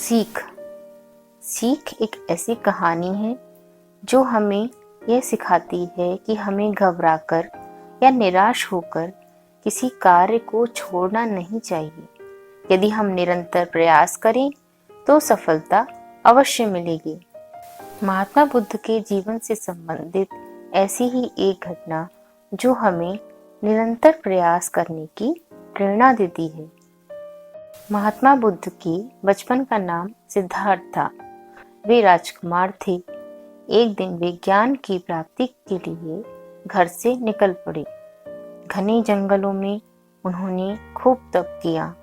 सीख सीख एक ऐसी कहानी है जो हमें यह सिखाती है कि हमें घबराकर या निराश होकर किसी कार्य को छोड़ना नहीं चाहिए। यदि हम निरंतर प्रयास करें तो सफलता अवश्य मिलेगी। महात्मा बुद्ध के जीवन से संबंधित ऐसी ही एक घटना जो हमें निरंतर प्रयास करने की प्रेरणा देती है। महात्मा बुद्ध की बचपन का नाम सिद्धार्थ था। वे राजकुमार थे। एक दिन वे ज्ञान की प्राप्ति के लिए घर से निकल पड़े। घने जंगलों में उन्होंने खूब तप किया,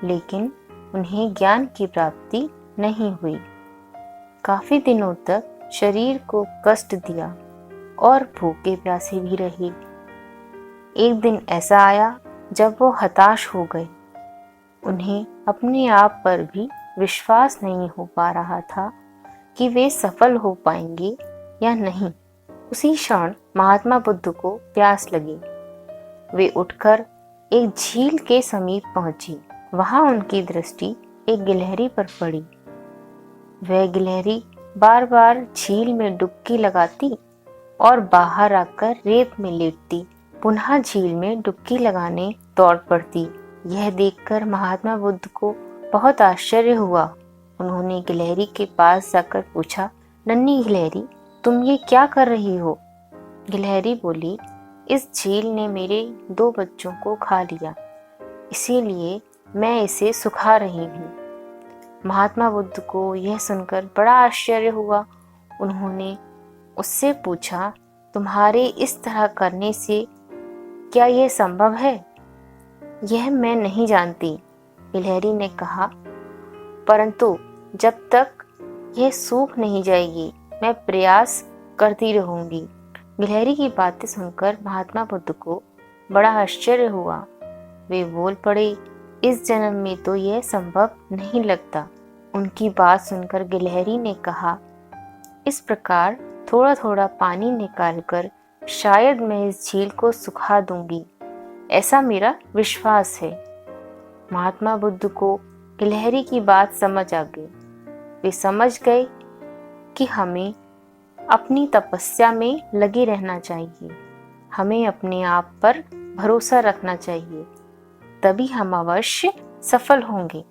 लेकिन उन्हें ज्ञान की प्राप्ति नहीं हुई। काफी दिनों तक शरीर को कष्ट दिया और भूखे प्यासे भी रहे। एक दिन ऐसा आया जब वो हताश हो गए। उन्हें अपने आप पर भी विश्वास नहीं हो पा रहा था कि वे सफल हो पाएंगे या नहीं। उसी क्षण महात्मा बुद्ध को प्यास लगी। वे उठकर एक झील के समीप पहुंची। वहां उनकी दृष्टि एक गिलहरी पर पड़ी। वह गिलहरी बार बार झील में डुबकी लगाती और बाहर आकर रेत में लेटती, पुनः झील में डुबकी लगाने दौड़ पड़ती। यह देखकर महात्मा बुद्ध को बहुत आश्चर्य हुआ। उन्होंने गिलहरी के पास जाकर पूछा, नन्ही गिलहरी, तुम ये क्या कर रही हो? गिलहरी बोली, इस झील ने मेरे 2 बच्चों को खा लिया, इसीलिए मैं इसे सुखा रही हूँ। महात्मा बुद्ध को यह सुनकर बड़ा आश्चर्य हुआ। उन्होंने उससे पूछा, तुम्हारे इस तरह करने से क्या यह संभव है? यह मैं नहीं जानती, गिलहरी ने कहा, परंतु जब तक यह सूख नहीं जाएगी मैं प्रयास करती रहूंगी। गिलहरी की बातें सुनकर महात्मा बुद्ध को बड़ा आश्चर्य हुआ। वे बोल पड़े, इस जन्म में तो यह संभव नहीं लगता। उनकी बात सुनकर गिलहरी ने कहा, इस प्रकार थोड़ा थोड़ा पानी निकालकर शायद मैं इस झील को सुखा दूंगी, ऐसा मेरा विश्वास है। महात्मा बुद्ध को गिलहरी की बात समझ आ गई। वे समझ गए कि हमें अपनी तपस्या में लगे रहना चाहिए। हमें अपने आप पर भरोसा रखना चाहिए, तभी हम अवश्य सफल होंगे।